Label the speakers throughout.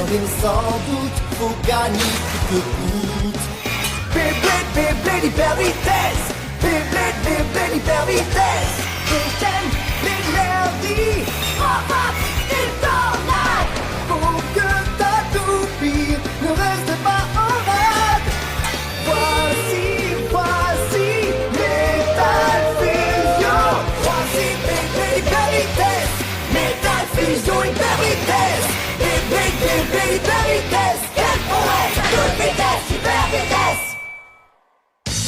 Speaker 1: mais sans doute, faut gagner coûte que coûte. Beyblade, Beyblade, hyper vitesse. Beyblade, Beyblade, hyper vitesse. Déchaîne l'énergie. Hop, hop, il tornade. Faut que ta toupie ne reste pas en rade. Voici Metal Fusion. Voici Beyblade, hyper vitesse. Metal Fusion, hyper vitesse. Beyblade, Beyblade, hyper vitesse. Quelle prouesse, toute vitesse, hyper vitesse.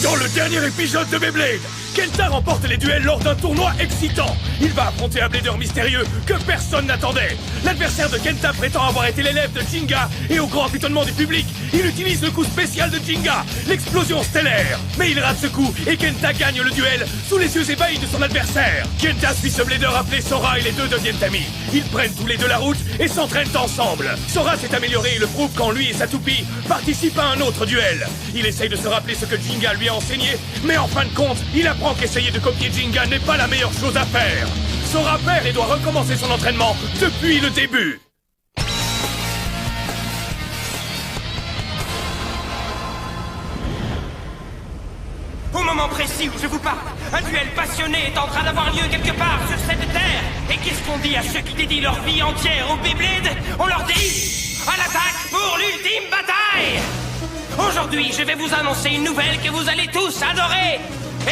Speaker 2: Dans le dernier épisode de Beyblade, Kenta remporte les duels lors d'un tournoi excitant. Il va affronter un blader mystérieux que personne n'attendait. L'adversaire de Kenta prétend avoir été l'élève de Jinga et au grand étonnement du public, il utilise le coup spécial de Jinga, l'explosion stellaire. Mais il rate ce coup et Kenta gagne le duel sous les yeux ébahis de son adversaire. Kenta suit ce blader appelé Sora et les deux deviennent amis. Ils prennent tous les deux la route et s'entraînent ensemble. Sora s'est amélioré et le prouve quand lui et sa toupie participent à un autre duel. Il essaye de se rappeler ce que Jinga lui a enseigné, mais en fin de compte, il apprend qu'essayer de copier Jinga n'est pas la meilleure chose à faire. Sora perd et doit recommencer son entraînement depuis le début.
Speaker 3: Au moment précis où je vous parle, un duel passionné est en train d'avoir lieu quelque part sur cette terre. Et qu'est-ce qu'on dit à ceux qui dédient leur vie entière au Beyblade? On leur dit à l'attaque pour l'ultime bataille. Aujourd'hui, je vais vous annoncer une nouvelle que vous allez tous adorer.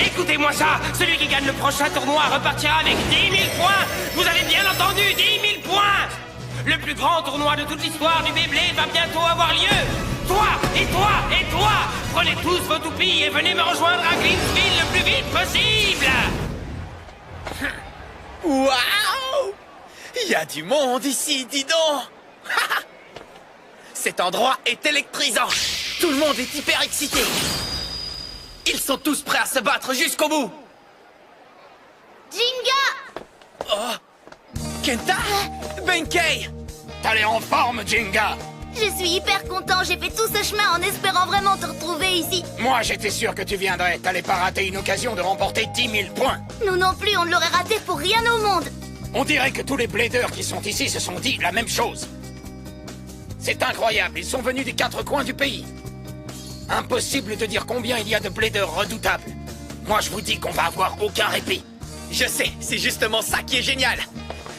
Speaker 3: Écoutez-moi ça, celui qui gagne le prochain tournoi repartira avec 10 000 points. Vous avez bien entendu, 10 000 points. Le plus grand tournoi de toute l'histoire du Beyblade va bientôt avoir lieu. Toi, et toi, et toi, prenez tous vos toupies et venez me rejoindre à Glintsville le plus vite possible.
Speaker 4: Waouh! Il y a du monde ici, dis donc. Cet endroit est électrisant. Tout le monde est hyper excité. Ils sont tous prêts à se battre jusqu'au bout.
Speaker 5: Jinga!
Speaker 4: Oh! Kenta? Benkei!
Speaker 2: T'as l'air en forme, Jinga.
Speaker 5: Je suis hyper content, j'ai fait tout ce chemin en espérant vraiment te retrouver ici.
Speaker 2: Moi, j'étais sûr que tu viendrais. T'allais pas rater une occasion de remporter 10 000 points.
Speaker 5: Nous non plus, on ne l'aurait raté pour rien au monde.
Speaker 2: On dirait que tous les bladers qui sont ici se sont dit la même chose. C'est incroyable, ils sont venus des 4 coins du pays. Impossible de dire combien il y a de bladers redoutables. Moi, je vous dis qu'on va avoir aucun répit.
Speaker 4: Je sais, c'est justement ça qui est génial.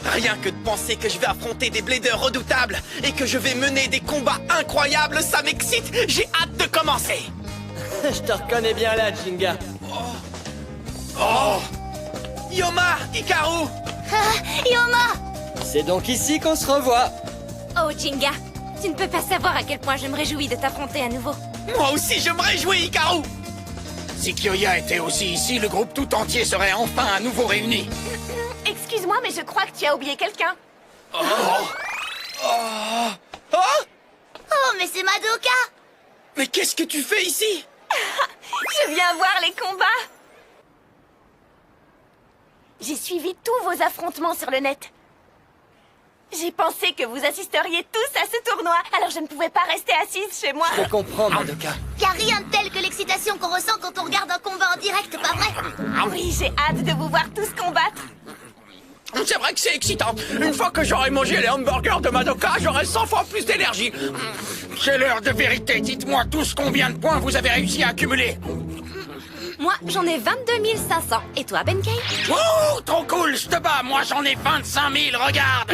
Speaker 4: Rien que de penser que je vais affronter des bladers redoutables et que je vais mener des combats incroyables, ça m'excite. J'ai hâte de commencer.
Speaker 6: Je te reconnais bien là, Jinga.
Speaker 4: Oh! Yoma, Hikaru!
Speaker 5: Yoma!
Speaker 6: C'est donc ici qu'on se revoit.
Speaker 7: Oh, Jinga, tu ne peux pas savoir à quel point je me réjouis de t'affronter à nouveau.
Speaker 4: Moi aussi, je me réjouis, Hikaru!
Speaker 2: Si Kyoya était aussi ici, le groupe tout entier serait enfin à nouveau réuni.
Speaker 7: Excuse-moi, mais je crois que tu as oublié quelqu'un.
Speaker 4: Oh,
Speaker 5: Oh, mais c'est Madoka!
Speaker 4: mais qu'est-ce que tu fais ici?
Speaker 7: Je viens voir les combats. J'ai suivi tous vos affrontements sur le net. J'ai pensé que vous assisteriez tous à ce tournoi, alors je ne pouvais pas rester assise chez moi.
Speaker 6: Je comprends, Madoka.
Speaker 5: Y a rien de tel que l'excitation qu'on ressent quand on regarde un combat en direct, pas vrai?
Speaker 7: Oui, j'ai hâte de vous voir tous combattre.
Speaker 4: C'est vrai que c'est excitant. Une fois que j'aurai mangé les hamburgers de Madoka, j'aurai 100 fois plus d'énergie.
Speaker 2: C'est l'heure de vérité. Dites-moi tous combien de points vous avez réussi à accumuler.
Speaker 7: Moi, j'en ai 22 500. Et toi, Benkei?
Speaker 2: Oh, trop cool, je te bats. Moi, j'en ai 25 000, regarde.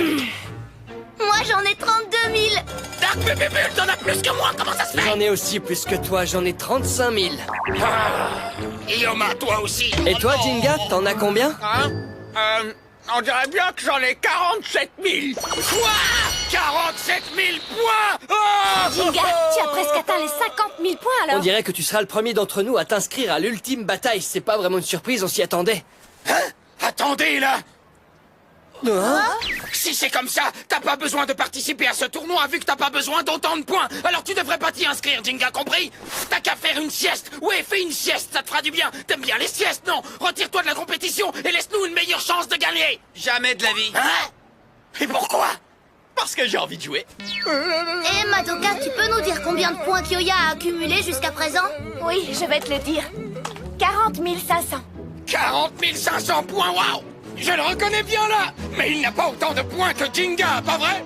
Speaker 5: Moi, j'en ai 32 000.
Speaker 2: Dark Bébé, t'en as plus que moi, comment ça se fait?
Speaker 6: J'en ai aussi plus que toi, j'en ai 35 000.
Speaker 2: Yoma, toi aussi.
Speaker 6: Et toi, Jinga, t'en as combien?
Speaker 4: On dirait bien que j'en ai 47 000.
Speaker 2: Quoi? 47 000 points? Oh!
Speaker 7: Jinga, tu as presque atteint les 50 000 points alors.
Speaker 6: On dirait que tu seras le premier d'entre nous à t'inscrire à l'ultime bataille. C'est pas vraiment une surprise, on s'y attendait.
Speaker 2: Hein? Attendez, là.
Speaker 6: Hein?
Speaker 2: Si c'est comme ça, t'as pas besoin de participer à ce tournoi vu que t'as pas besoin d'autant de points. Alors tu devrais pas t'y inscrire, Jinga, compris? T'as qu'à faire une sieste. Ouais, fais une sieste, ça te fera du bien. T'aimes bien les siestes, non? Retire-toi de la compétition et laisse-nous une meilleure chance de gagner.
Speaker 4: Jamais de la vie.
Speaker 2: Hein? Et pourquoi?
Speaker 4: Parce que j'ai envie de jouer.
Speaker 5: Eh, Madoka, tu peux nous dire combien de points Kyoya a accumulé jusqu'à présent?
Speaker 7: Oui, je vais te le dire. 40 500.
Speaker 2: 40 500 points, waouh! Je le reconnais bien là. Mais il n'a pas autant de points que Jinga, pas vrai?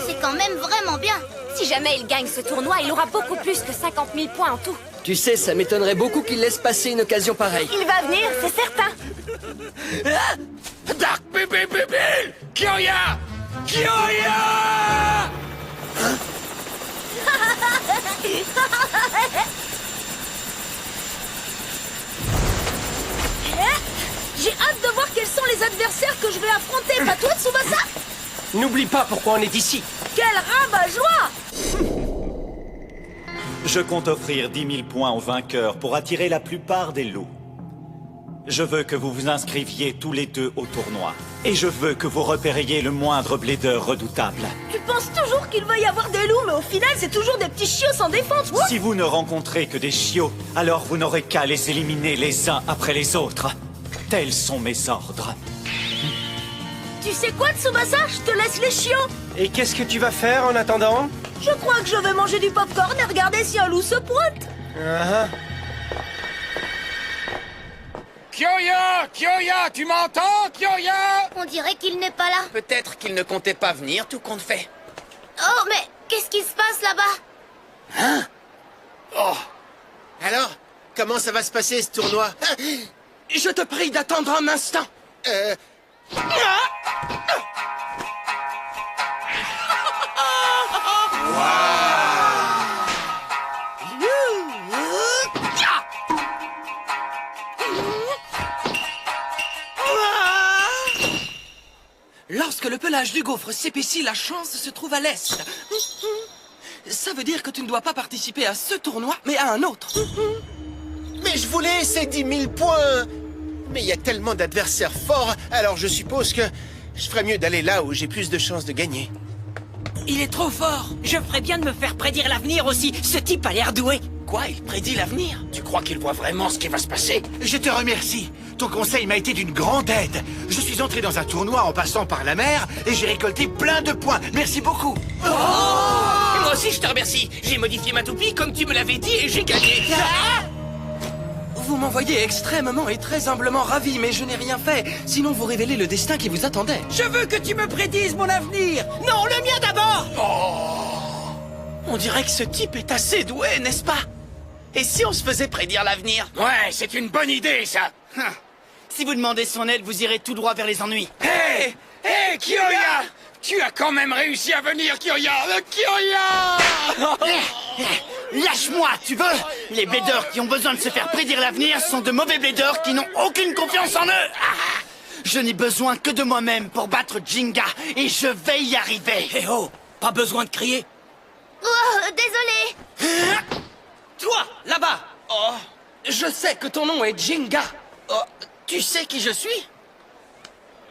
Speaker 5: C'est quand même vraiment bien.
Speaker 7: Si jamais il gagne ce tournoi, il aura beaucoup plus que 50 000 points en tout.
Speaker 6: Tu sais, ça m'étonnerait beaucoup qu'il laisse passer une occasion pareille.
Speaker 7: Il va venir, c'est certain.
Speaker 2: Dark Bébé Bébé Kyoya Kyoya
Speaker 8: J'ai hâte de voir quels sont les adversaires que je vais affronter, pas toi, Tsubasa?
Speaker 9: N'oublie pas pourquoi on est ici.
Speaker 8: Quel rabat-joie!
Speaker 10: Je compte offrir 10 000 points aux vainqueurs pour attirer la plupart des loups. Je veux que vous vous inscriviez tous les deux au tournoi. Et je veux que vous repériez le moindre blader redoutable.
Speaker 8: Tu penses toujours qu'il va y avoir des loups, mais au final, c'est toujours des petits chiots sans défense. Wouh!
Speaker 10: Si vous ne rencontrez que des chiots, alors vous n'aurez qu'à les éliminer les uns après les autres. Tels sont mes ordres.
Speaker 8: Tu sais quoi, Tsubasa? Je te laisse les chiots.
Speaker 9: Et qu'est-ce que tu vas faire en attendant?
Speaker 8: Je crois que je vais manger du popcorn et regarder si un loup se pointe.
Speaker 2: Kyoya Kyoya, tu m'entends, Kyoya?
Speaker 5: On dirait qu'il n'est pas là.
Speaker 4: Peut-être qu'il ne comptait pas venir, tout compte fait.
Speaker 5: Oh, mais qu'est-ce qui se passe là-bas?
Speaker 11: Alors, comment ça va se passer ce tournoi?
Speaker 9: Je te prie d'attendre un instant. Lorsque le pelage du gouffre s'épaissit, la chance se trouve à l'est. Ça veut dire que tu ne dois pas participer à ce tournoi, mais à un autre.
Speaker 11: Mais je voulais ces 10 000 points. Mais il y a tellement d'adversaires forts, alors je suppose que je ferais mieux d'aller là où j'ai plus de chances de gagner.
Speaker 3: Il est trop fort. Je ferais bien de me faire prédire l'avenir aussi. Ce type a l'air doué.
Speaker 4: Quoi, il prédit l'avenir?
Speaker 2: Tu crois qu'il voit vraiment ce qui va se passer?
Speaker 12: Je te remercie. Ton conseil m'a été d'une grande aide. Je suis entré dans un tournoi en passant par la mer et j'ai récolté plein de points. Merci beaucoup.
Speaker 3: Et moi aussi, je te remercie. J'ai modifié ma toupie comme tu me l'avais dit et j'ai gagné.
Speaker 9: Vous m'envoyez extrêmement et très humblement ravi, mais je n'ai rien fait. Sinon, vous révélez le destin qui vous attendait.
Speaker 3: Je veux que tu me prédises mon avenir. Non, le mien d'abord.
Speaker 4: On dirait que ce type est assez doué, n'est-ce pas? Et si on se faisait prédire l'avenir?
Speaker 2: Ouais, c'est une bonne idée, ça.
Speaker 3: Si vous demandez son aide, vous irez tout droit vers les ennuis.
Speaker 2: Hé Kyoya, tu as quand même réussi à venir, Kyoya. Kyoya.
Speaker 3: Lâche-moi, tu veux? Les bladers qui ont besoin de se faire prédire l'avenir sont de mauvais bladers qui n'ont aucune confiance en eux. Je n'ai besoin que de moi-même pour battre Jinga, et je vais y arriver.
Speaker 9: Eh oh, pas besoin de crier.
Speaker 5: Oh, désolé.
Speaker 9: Toi, là-bas. Oh, je sais que ton nom est Jinga.
Speaker 4: Oh, tu sais qui je suis?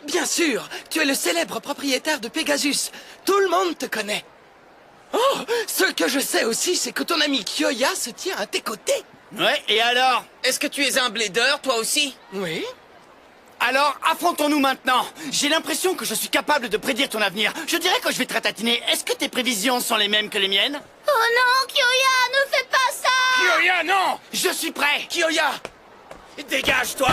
Speaker 9: Bien sûr, tu es le célèbre propriétaire de Pegasus. Tout le monde te connaît. Oh, ce que je sais aussi, c'est que ton ami Kyoya se tient à tes côtés.
Speaker 4: Ouais, et alors? Est-ce que tu es un blader, toi aussi?
Speaker 9: Oui.
Speaker 3: Alors, affrontons-nous maintenant. J'ai l'impression que je suis capable de prédire ton avenir. Je dirais que je vais te ratatiner. Est-ce que tes prévisions sont les mêmes que les miennes?
Speaker 5: Oh non, Kyoya, ne fais pas ça.
Speaker 2: Kyoya, non.
Speaker 3: Je suis prêt.
Speaker 2: Kyoya, dégage-toi.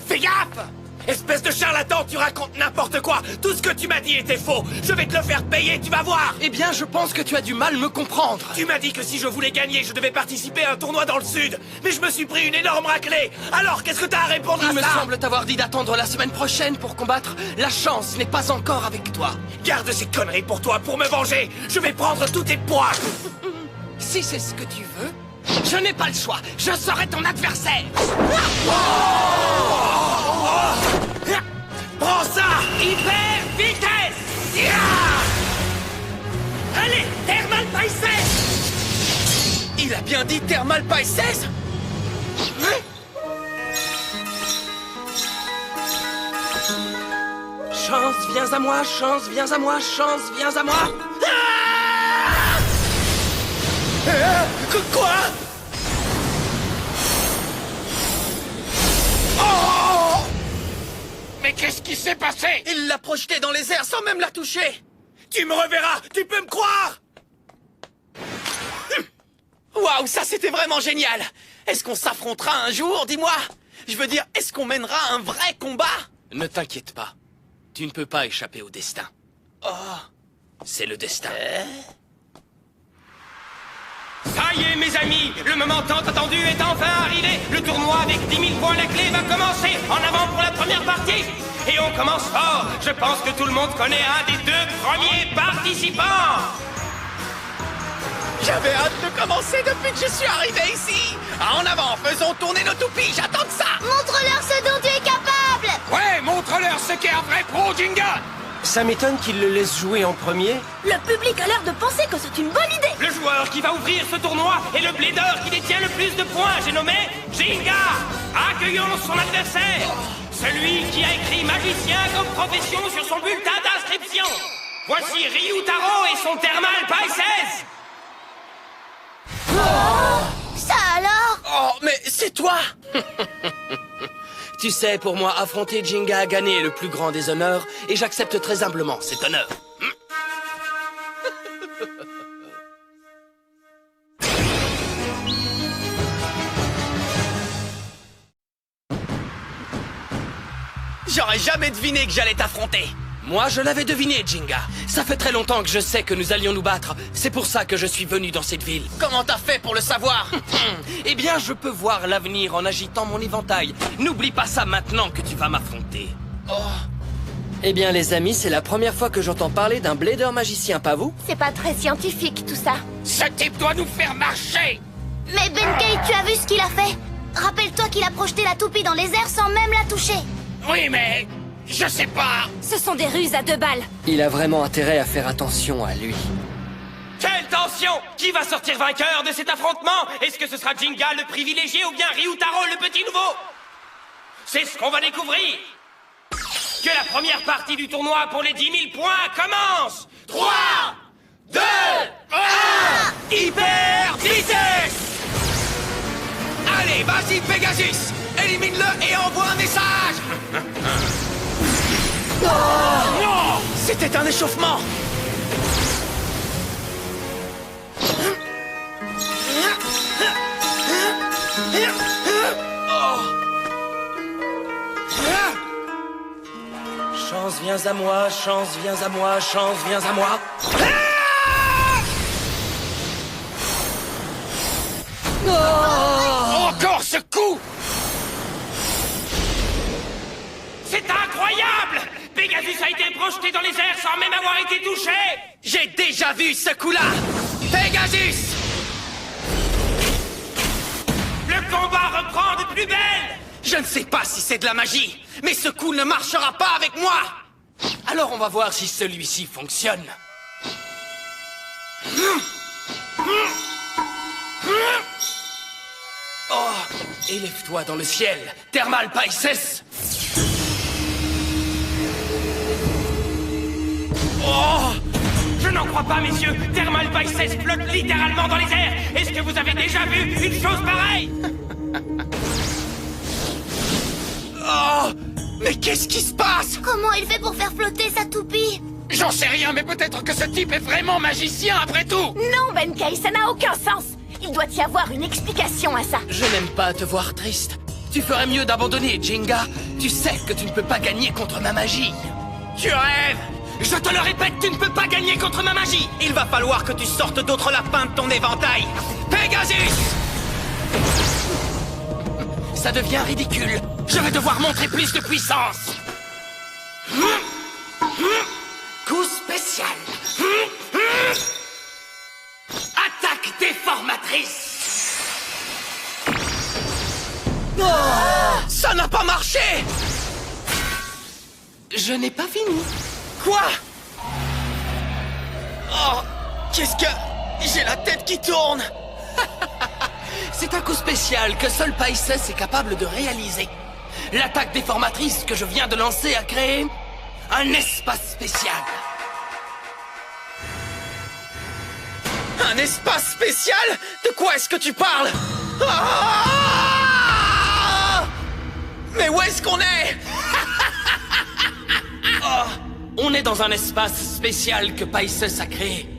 Speaker 3: Fais gaffe!
Speaker 2: Espèce de charlatan, tu racontes n'importe quoi. Tout ce que tu m'as dit était faux. Je vais te le faire payer, tu vas voir.
Speaker 9: Eh bien, je pense que tu as du mal me comprendre.
Speaker 2: Tu m'as dit que si je voulais gagner, je devais participer à un tournoi dans le sud. Mais je me suis pris une énorme raclée. Alors, qu'est-ce que t'as à répondre à
Speaker 9: Il me
Speaker 2: ça?
Speaker 9: semble t'avoir dit d'attendre la semaine prochaine pour combattre. La chance n'est pas encore avec toi.
Speaker 2: Garde ces conneries pour toi, pour me venger. Je vais prendre tous tes poids.
Speaker 9: Si c'est ce que tu veux, je n'ai pas le choix. Je serai ton adversaire.
Speaker 2: Prends ça!
Speaker 3: Hyper vitesse! Allez, Thermal Pisces!
Speaker 4: Il a bien dit Thermal Pisces?
Speaker 9: Chance, viens à moi, chance, viens à moi, chance, viens à moi.
Speaker 2: Quoi? Oh! Mais qu'est-ce qui s'est passé?
Speaker 4: Il l'a projeté dans les airs sans même la toucher.
Speaker 2: Tu me reverras! Tu peux me croire!
Speaker 4: Waouh, ça c'était vraiment génial. Est-ce qu'on s'affrontera un jour, dis-moi? Je veux dire, est-ce qu'on mènera un vrai combat?
Speaker 9: Ne t'inquiète pas. Tu ne peux pas échapper au destin. Oh, c'est le destin.
Speaker 3: Ça y est, mes amis, le moment tant attendu est enfin arrivé. Le tournoi avec 10 000 points à la clé va commencer. En avant pour la première partie. Et on commence fort. Je pense que tout le monde connaît un des 2 premiers participants.
Speaker 4: J'avais hâte de commencer depuis que je suis arrivé ici. En avant, faisons tourner nos toupies, j'attends de ça.
Speaker 5: Montre-leur ce dont tu es capable.
Speaker 2: Ouais, montre-leur ce qu'est un vrai pro, Jinga.
Speaker 13: Ça m'étonne qu'il le laisse jouer en premier.
Speaker 8: Le public a l'air de penser que c'est une bonne idée.
Speaker 3: Le joueur qui va ouvrir ce tournoi est le blader qui détient le plus de points. J'ai nommé Jinga. Accueillons son adversaire. Celui qui a écrit magicien comme profession sur son bulletin d'inscription. Voici Ryutaro et son thermal Pisces.
Speaker 5: Ça alors?
Speaker 4: Oh, mais c'est toi.
Speaker 9: Tu sais, pour moi, affronter Jinga à gagner est le plus grand des honneurs, et j'accepte très humblement cet honneur.
Speaker 4: J'aurais jamais deviné que j'allais t'affronter.
Speaker 9: Moi, je l'avais deviné, Jinga. Ça fait très longtemps que je sais que nous allions nous battre. C'est pour ça que je suis venu dans cette ville.
Speaker 4: Comment t'as fait pour le savoir?
Speaker 9: Eh bien, je peux voir l'avenir en agitant mon éventail. N'oublie pas ça maintenant que tu vas m'affronter.
Speaker 6: Eh bien, les amis, c'est la première fois que j'entends parler d'un blader magicien, pas vous?
Speaker 7: C'est pas très scientifique, tout ça.
Speaker 2: Ce type doit nous faire marcher.
Speaker 5: Mais Benkei, tu as vu ce qu'il a fait? Rappelle-toi qu'il a projeté la toupie dans les airs sans même la toucher.
Speaker 2: Oui, mais... je sais pas.
Speaker 8: Ce sont des ruses à 2 balles.
Speaker 6: Il a vraiment intérêt à faire attention à lui.
Speaker 3: Quelle tension! Qui va sortir vainqueur de cet affrontement? Est-ce que ce sera Jinga le privilégié ou bien Ryutaro le petit nouveau? C'est ce qu'on va découvrir. Que la première partie du tournoi pour les 10 000 points commence. 3, 2, 1, hyper vitesse!
Speaker 4: Allez, vas-y, Pegasus. Élimine-le et envoie un message.
Speaker 2: Non!
Speaker 4: C'était un échauffement.
Speaker 9: Chance, viens à moi, chance, viens à moi, chance, viens à moi.
Speaker 2: Encore ce coup!
Speaker 3: C'est incroyable! Pegasus a été projeté dans les airs sans même avoir été touché!
Speaker 4: J'ai déjà vu ce coup-là. Pegasus!
Speaker 3: Le combat reprend de plus belle!
Speaker 4: Je ne sais pas si c'est de la magie, mais ce coup ne marchera pas avec moi.
Speaker 9: Alors on va voir si celui-ci fonctionne. Oh, élève-toi dans le ciel, Thermal Pisces.
Speaker 3: Oh! Je n'en crois pas, messieurs! Thermal Pisces flotte littéralement dans les airs! Est-ce que vous avez déjà vu une chose pareille?
Speaker 4: Oh! Mais qu'est-ce qui se passe?
Speaker 5: Comment il fait pour faire flotter sa toupie?
Speaker 2: J'en sais rien, mais peut-être que ce type est vraiment magicien après tout.
Speaker 7: Non, Benkei, ça n'a aucun sens. Il doit y avoir une explication à ça.
Speaker 9: Je n'aime pas te voir triste. Tu ferais mieux d'abandonner, Jinga. Tu sais que tu ne peux pas gagner contre ma magie.
Speaker 4: Tu rêves!
Speaker 3: Je te le répète, tu ne peux pas gagner contre ma magie!
Speaker 4: Il va falloir que tu sortes d'autres lapins de ton éventail. Pegasus!
Speaker 9: Ça devient ridicule. Je vais devoir montrer plus de puissance. Coup spécial. Attaque déformatrice.
Speaker 4: Ça n'a pas marché!
Speaker 9: Je n'ai pas fini.
Speaker 4: Quoi? Oh! Qu'est-ce que... J'ai la tête qui tourne!
Speaker 9: C'est un coup spécial que seul Pisces est capable de réaliser. L'attaque déformatrice que je viens de lancer a créé un espace spécial.
Speaker 4: Un espace spécial? De quoi est-ce que tu parles? Ah! Mais où est-ce qu'on est?
Speaker 9: Oh, on est dans un espace spécial que Pisces a créé.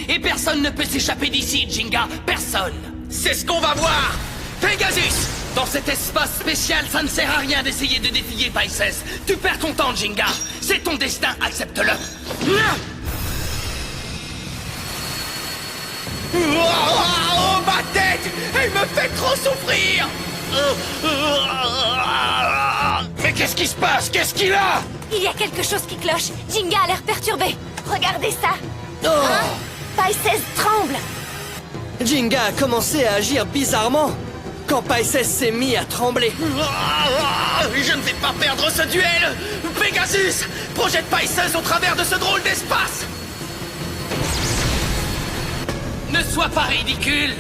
Speaker 9: Et personne ne peut s'échapper d'ici, Jinga. Personne.
Speaker 4: C'est ce qu'on va voir! Pegasus!
Speaker 9: Dans cet espace spécial, ça ne sert à rien d'essayer de défier Pisces. Tu perds ton temps, Jinga. C'est ton destin, accepte-le.
Speaker 4: Oh, ma tête! Elle me fait trop souffrir!
Speaker 12: Mais qu'est-ce qui se passe? Qu'est-ce qu'il a?
Speaker 7: Il y a quelque chose qui cloche. Jinga a l'air perturbé. Regardez ça. Pisces tremble.
Speaker 6: Jinga a commencé à agir bizarrement quand Pisces s'est mis à trembler.
Speaker 4: Je ne vais pas perdre ce duel! Pegasus! Projette Pisces au travers de ce drôle d'espace!
Speaker 9: Ne sois pas ridicule.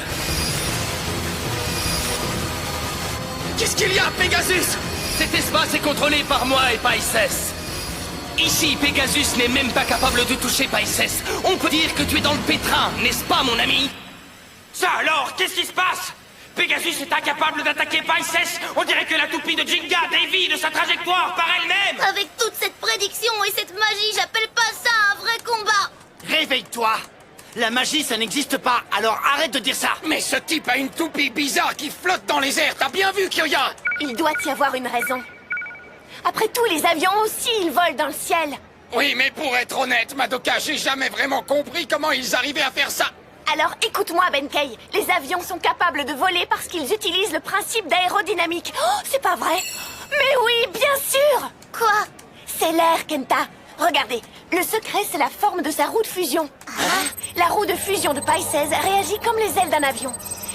Speaker 4: Qu'est-ce qu'il y a, Pegasus?
Speaker 9: Cet espace est contrôlé par moi et Pisces. Ici, Pegasus n'est même pas capable de toucher Pisces. On peut dire que tu es dans le pétrin, n'est-ce pas, mon ami?
Speaker 3: Ça alors, qu'est-ce qui se passe? Pegasus est incapable d'attaquer Pisces. On dirait que la toupie de Jinga dévie de sa trajectoire par elle-même.
Speaker 5: Avec toute cette prédiction et cette magie, j'appelle pas ça un vrai combat.
Speaker 12: Réveille-toi! La magie, ça n'existe pas, alors arrête de dire ça!
Speaker 2: Mais ce type a une toupie bizarre qui flotte dans les airs, t'as bien vu, Kyoya?
Speaker 7: Il doit y avoir une raison. Après tout, les avions aussi, ils volent dans le ciel.
Speaker 2: Oui, mais pour être honnête, Madoka, j'ai jamais vraiment compris comment ils arrivaient à faire ça.
Speaker 7: Alors écoute-moi, Benkei. Les avions sont capables de voler parce qu'ils utilisent le principe d'aérodynamique. Oh, c'est pas vrai? Mais oui, bien sûr!
Speaker 5: Quoi?
Speaker 7: C'est l'air, Kenta. Regardez, le secret, c'est la forme de sa roue de fusion. La roue de fusion de Pisces réagit comme les ailes d'un avion.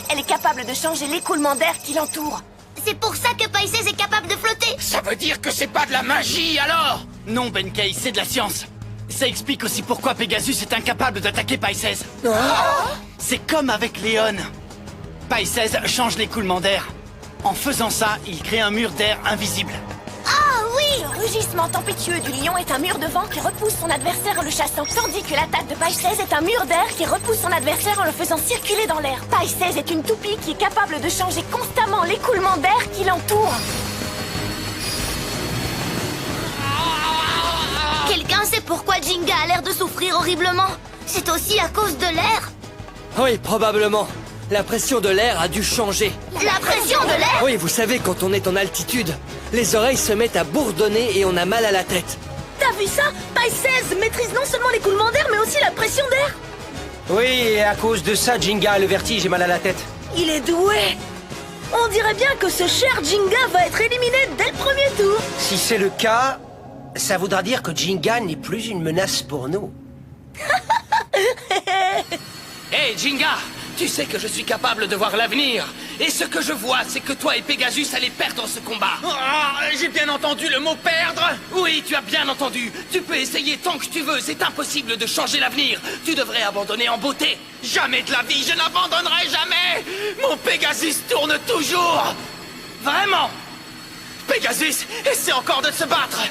Speaker 7: Elle est capable de changer l'écoulement d'air qui l'entoure.
Speaker 5: C'est pour ça que Pisces est capable de flotter.
Speaker 2: Ça veut dire que c'est pas de la magie, alors?
Speaker 9: Non, Benkei, c'est de la science. Ça explique aussi pourquoi Pegasus est incapable d'attaquer Pisces. C'est comme avec Léon. Pisces change l'écoulement d'air. En faisant ça, il crée un mur d'air invisible.
Speaker 7: Ah oui! Le rugissement tempétueux du lion est un mur de vent qui repousse son adversaire en le chassant, tandis que l'attaque de Pisces est un mur d'air qui repousse son adversaire en le faisant circuler dans l'air. Pisces est une toupie qui est capable de changer constamment l'écoulement d'air qui l'entoure.
Speaker 5: Quelqu'un sait pourquoi Jinga a l'air de souffrir horriblement? C'est aussi à cause de l'air?
Speaker 6: Oui, probablement. La pression de l'air a dû changer.
Speaker 5: La pression de l'air?
Speaker 6: Oui, vous savez, quand on est en altitude, les oreilles se mettent à bourdonner et on a mal à la tête.
Speaker 8: T'as vu ça? Pisces maîtrise non seulement l'écoulement d'air, mais aussi la pression d'air.
Speaker 13: Oui, et à cause de ça, Jinga a le vertige et mal à la tête.
Speaker 8: Il est doué. On dirait bien que ce cher Jinga va être éliminé dès le premier tour.
Speaker 13: Si c'est le cas, ça voudra dire que Jinga n'est plus une menace pour nous.
Speaker 9: Hé, Jinga! Tu sais que je suis capable de voir l'avenir. Et ce que je vois, c'est que toi et Pegasus allez perdre ce combat.
Speaker 4: J'ai bien entendu le mot perdre!
Speaker 9: Oui, tu as bien entendu. Tu peux essayer tant que tu veux, c'est impossible de changer l'avenir. Tu devrais abandonner en beauté.
Speaker 4: Jamais de la vie, je n'abandonnerai jamais! Mon Pegasus tourne toujours!
Speaker 9: Vraiment?
Speaker 4: Pegasus essaie encore de se battre!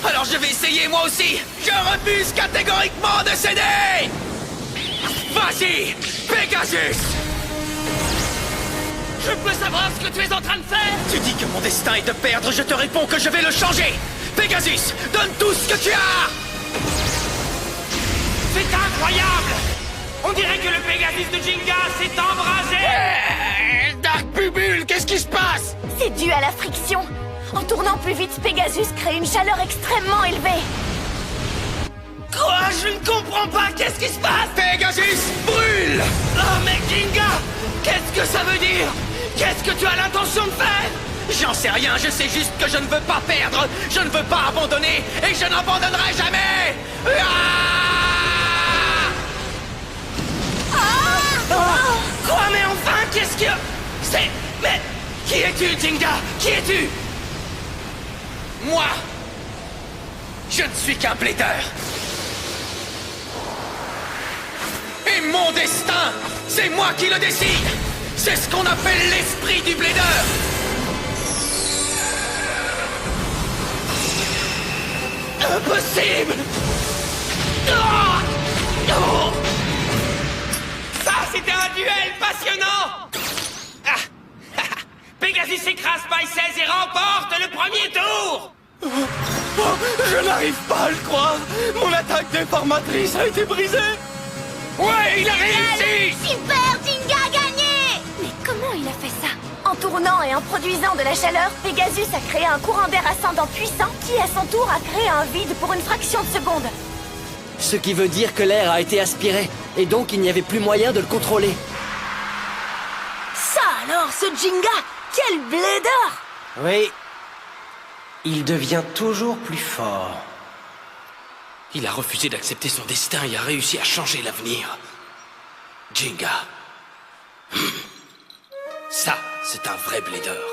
Speaker 4: Alors je vais essayer moi aussi! Je refuse catégoriquement de céder! Vas-y, Pegasus!
Speaker 9: Je peux savoir ce que tu es en train de faire?
Speaker 4: Tu dis que mon destin est de perdre, je te réponds que je vais le changer! Pegasus, donne tout ce que tu as!
Speaker 3: C'est incroyable! On dirait que le Pegasus de Jinga s'est embrasé!
Speaker 2: Dark Bubule, qu'est-ce qui se passe?
Speaker 7: C'est dû à la friction. En tournant plus vite, Pegasus crée une chaleur extrêmement élevée.
Speaker 9: Quoi? Je ne comprends pas, qu'est-ce qui se passe?
Speaker 4: Pegasus, brûle!
Speaker 9: Oh mais Jinga! Qu'est-ce que ça veut dire? Qu'est-ce que tu as l'intention de faire?
Speaker 4: J'en sais rien, je sais juste que je ne veux pas perdre, je ne veux pas abandonner, et je n'abandonnerai jamais!
Speaker 9: Quoi? Mais enfin, qu'est-ce que... C'est... Mais... Qui es-tu, Jinga? Qui es-tu?
Speaker 4: Moi, je ne suis qu'un blader. Et mon destin, c'est moi qui le décide. C'est ce qu'on appelle l'esprit du blader.
Speaker 9: Impossible!
Speaker 3: Ça, c'était un duel passionnant! Pegasus écrase Pisces et remporte le premier tour!
Speaker 2: Je n'arrive pas à le croire. Mon attaque déformatrice a été brisée. Ouais, il a réussi!
Speaker 5: Super, Jinga a gagné!
Speaker 7: Mais comment il a fait ça? En tournant et en produisant de la chaleur, Pegasus a créé un courant d'air ascendant puissant qui, à son tour, a créé un vide pour une fraction de seconde.
Speaker 6: Ce qui veut dire que l'air a été aspiré, et donc il n'y avait plus moyen de le contrôler.
Speaker 8: Ça alors, ce Jinga, quel blader!
Speaker 13: Oui. Il devient toujours plus fort.
Speaker 14: Il a refusé d'accepter son destin et a réussi à changer l'avenir. Jinga. Ça, c'est un vrai blader.